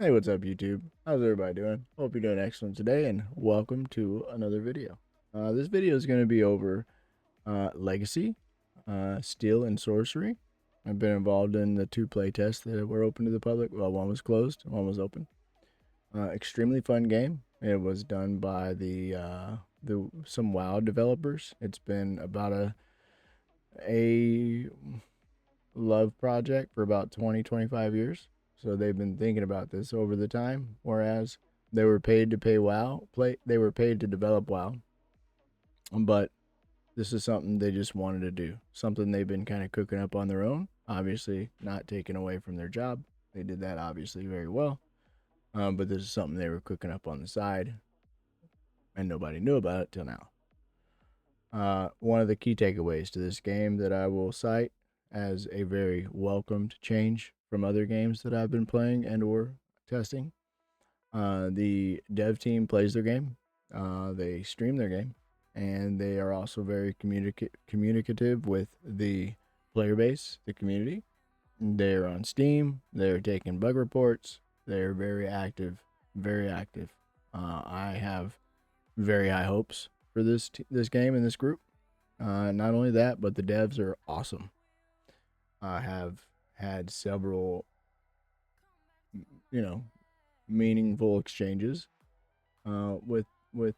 Hey, what's up, YouTube? How's everybody doing? Hope you're doing excellent today, and welcome to another video. This video is going to be over Legacy, Steel, and Sorcery. I've been involved in the two playtests that were open to the public. Well, one was closed, one was open. Extremely fun game. It was done by some WoW developers. It's been about a love project for about 20-25 years. So they've been thinking about this over the time, whereas they were paid to they were paid to develop WoW. But this is something they just wanted to do. Something they've been kind of cooking up on their own, obviously not taken away from their job. They did that obviously very well. But this is something they were cooking up on the side and nobody knew about it till now. One of the key takeaways to this game that I will cite as a very welcomed change from other games that I've been playing and or testing. The dev team plays their game, they stream their game, and they are also very communicative with the player base, the community. They're on Steam, they're taking bug reports, they're very active, very active. I have very high hopes for this game and this group. Not only that, but the devs are awesome. I have had several, meaningful exchanges with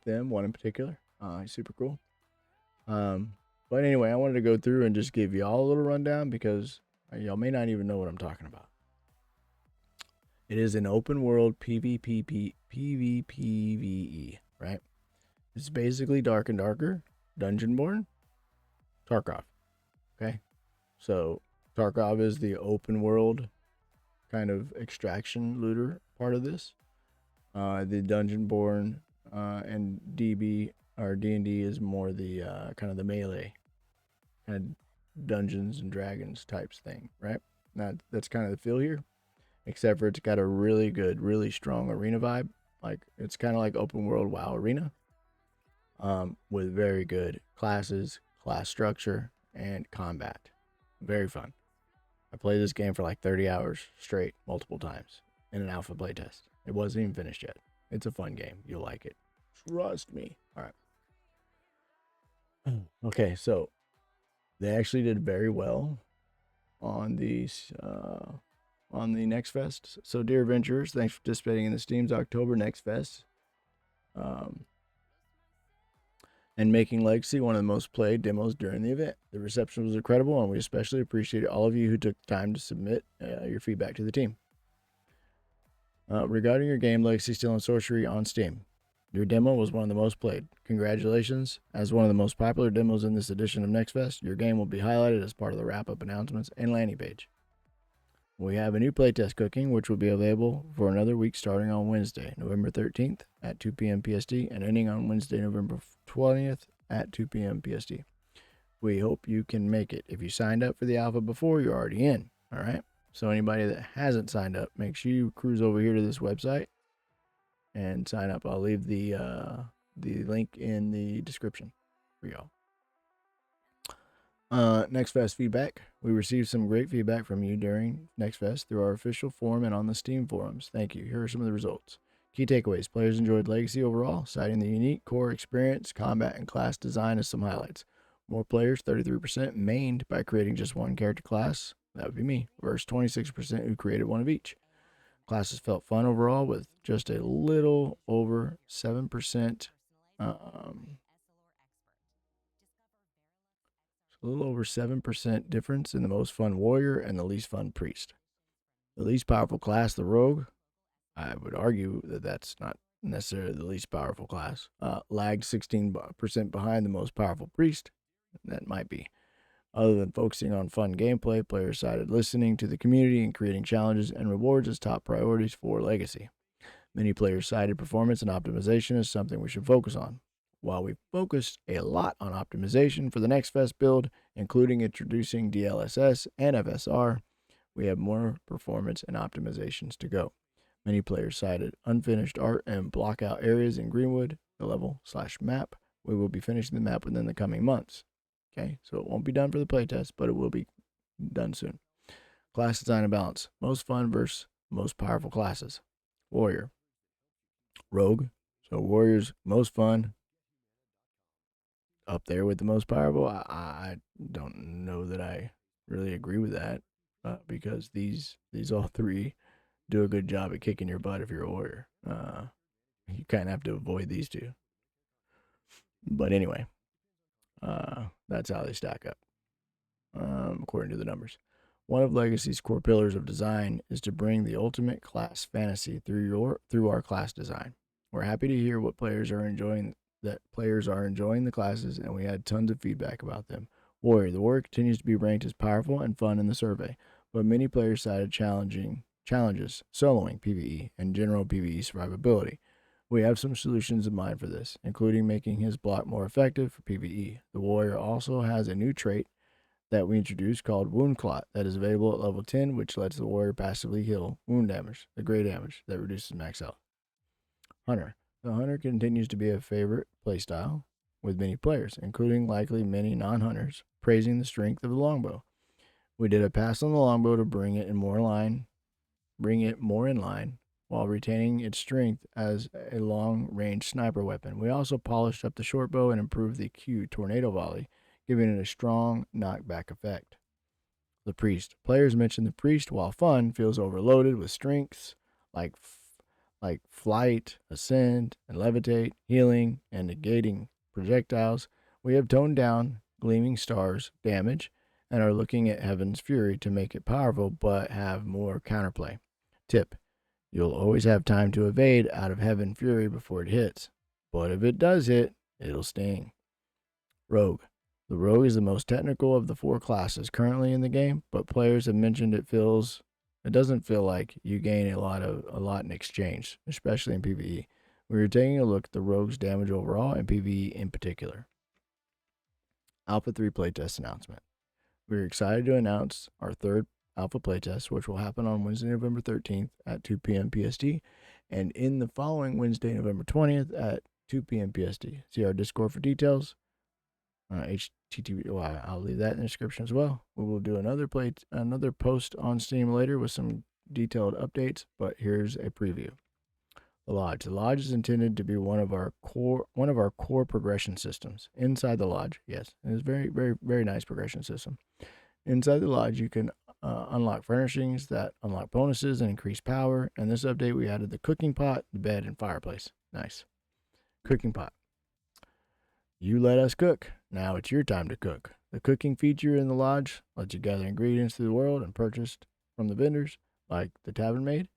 them. One in particular, he's super cool. But anyway, I wanted to go through and just give y'all a little rundown because y'all may not even know what I'm talking about. It is an open world PvPvE, right? It's basically Dark and Darker, Dungeonborn, Tarkov. Okay, so Tarkov is the open world kind of extraction looter part of this. The Dungeonborn and DB or D&D is more the kind of the melee kind of Dungeons and Dragons types thing, right? That's kind of the feel here, except for it's got a really good, really strong arena vibe. Like it's kind of like open world WoW arena, with very good classes, class structure, and combat. Very fun. I played this game for like 30 hours straight, multiple times, in an alpha playtest. It wasn't even finished yet. It's a fun game. You'll like it. Trust me. All right. Okay, so they actually did very well on these on the NextFest. So, dear adventurers, thanks for participating in the Steam's October NextFest. And making Legacy one of the most played demos during the event. The reception was incredible, and we especially appreciate all of you who took the time to submit your feedback to the team. Regarding your game, Legacy, Steel, and Sorcery on Steam, your demo was one of the most played. Congratulations. As one of the most popular demos in this edition of NextFest, your game will be highlighted as part of the wrap-up announcements and landing page. We have a new playtest cooking, which will be available for another week starting on Wednesday, November 13th at 2 p.m. PST and ending on Wednesday, November 20th at 2 p.m. PST. We hope you can make it. If you signed up for the alpha before, you're already in. All right. So anybody that hasn't signed up, make sure you cruise over here to this website and sign up. I'll leave the link in the description for y'all. NextFest feedback. We received some great feedback from you during NextFest through our official forum and on the Steam forums. Thank you. Here are some of the results. Key takeaways. Players enjoyed Legacy overall, citing the unique core experience, combat, and class design as some highlights. More players, 33%, mained by creating just one character class. That would be me, versus 26% who created one of each. Classes felt fun overall, with just a little over 7%. A little over 7% difference in the most fun warrior and the least fun priest. The least powerful class, the rogue, I would argue that that's not necessarily the least powerful class. Lagged 16% behind the most powerful priest. That might be. Other than focusing on fun gameplay, players cited listening to the community and creating challenges and rewards as top priorities for Legacy. Many players cited performance and optimization as something we should focus on. While we focused a lot on optimization for the NextFest build, including introducing DLSS and FSR, we have more performance and optimizations to go. Many players cited unfinished art and block out areas in Greenwood, the level/map. We will be finishing the map within the coming months. Okay, so it won't be done for the playtest, but it will be done soon. Class design and balance. Most fun versus most powerful classes. Warrior. Rogue. So Warrior's most fun, up there with the most powerful. I don't know that I really agree with that, because these all three do a good job at kicking your butt if you're a warrior. You kind of have to avoid these two. But anyway, that's how they stack up, according to the numbers. One of Legacy's core pillars of design is to bring the ultimate class fantasy through our class design. We're happy to hear what players are enjoying the classes, and we had tons of feedback about them. Warrior. The warrior continues to be ranked as powerful and fun in the survey, but many players cited challenges, soloing PvE, and general PvE survivability. We have some solutions in mind for this, including making his block more effective for PvE. The warrior also has a new trait that we introduced called Wound Clot that is available at level 10, which lets the warrior passively heal wound damage, the gray damage that reduces max health. Hunter. The hunter continues to be a favorite playstyle with many players, including likely many non-hunters, praising the strength of the longbow. We did a pass on the longbow to bring it more in line while retaining its strength as a long-range sniper weapon. We also polished up the short bow and improved the Q tornado volley, giving it a strong knockback effect. The priest. Players mention the priest, while fun, feels overloaded with strengths like flight, ascend, and levitate, healing, and negating projectiles. We have toned down gleaming stars damage and are looking at Heaven's Fury to make it powerful but have more counterplay. Tip. You'll always have time to evade out of Heaven Fury before it hits, but if it does hit, it'll sting. Rogue. The Rogue is the most technical of the four classes currently in the game, but players have mentioned it doesn't feel like you gain a lot in exchange, especially in PvE. We were taking a look at the Rogue's damage overall and PvE in particular. Alpha 3 playtest announcement. We're excited to announce our third Alpha playtest, which will happen on Wednesday, November 13th at 2 p.m. PST, and in the following Wednesday, November 20th at 2 p.m. PST. See our Discord for details. HTTP. I'll leave that in the description as well. We will do another post on Steam later with some detailed updates, but here's a preview. The Lodge. The Lodge is intended to be one of our core progression systems. Inside the Lodge, yes, it is very, very, very nice progression system. Inside the Lodge, you can unlock furnishings that unlock bonuses and increase power. And this update, we added the cooking pot, the bed, and fireplace. Nice. Cooking pot. You let us cook. Now it's your time to cook. The cooking feature in the Lodge lets you gather ingredients through the world and purchased from the vendors, like the Tavern Maid,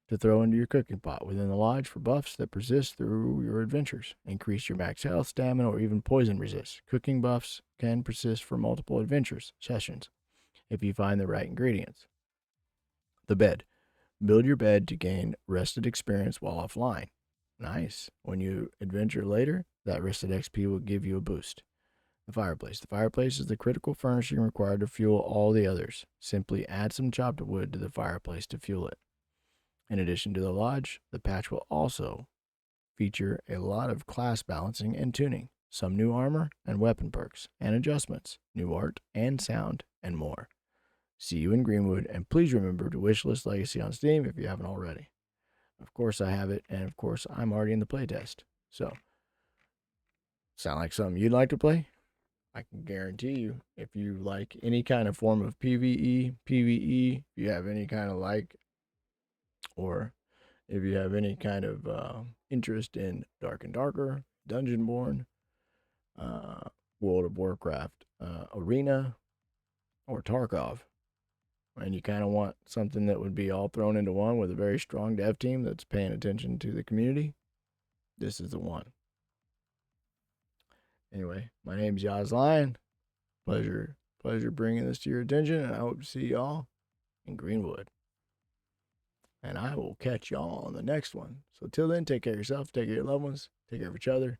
to throw into your cooking pot within the Lodge for buffs that persist through your adventures. Increase your max health, stamina, or even poison resist. Cooking buffs can persist for multiple adventures sessions if you find the right ingredients. The Bed. Build your bed to gain rested experience while offline. Nice. When you adventure later, that rested XP will give you a boost. The Fireplace. The fireplace is the critical furnishing required to fuel all the others. Simply add some chopped wood to the fireplace to fuel it. In addition to the Lodge, the patch will also feature a lot of class balancing and tuning, some new armor and weapon perks and adjustments, new art and sound, and more. See you in Greenwood, and please remember to wishlist Legacy on Steam if you haven't already. Of course I have it, and of course I'm already in the playtest. So, sound like something you'd like to play? I can guarantee you, if you like any kind of form of PvE, if you have any kind of or if you have any kind of interest in Dark and Darker, Dungeonborn, World of Warcraft, Arena, or Tarkov, and you kind of want something that would be all thrown into one with a very strong dev team that's paying attention to the community, this is the one. Anyway, my name's YahsLion. Pleasure bringing this to your attention, and I hope to see y'all in Greenwood. And I will catch y'all on the next one. So till then, take care of yourself, take care of your loved ones, take care of each other.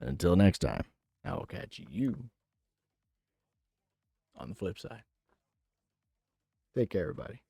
And until next time, I will catch you on the flip side. Take care, everybody.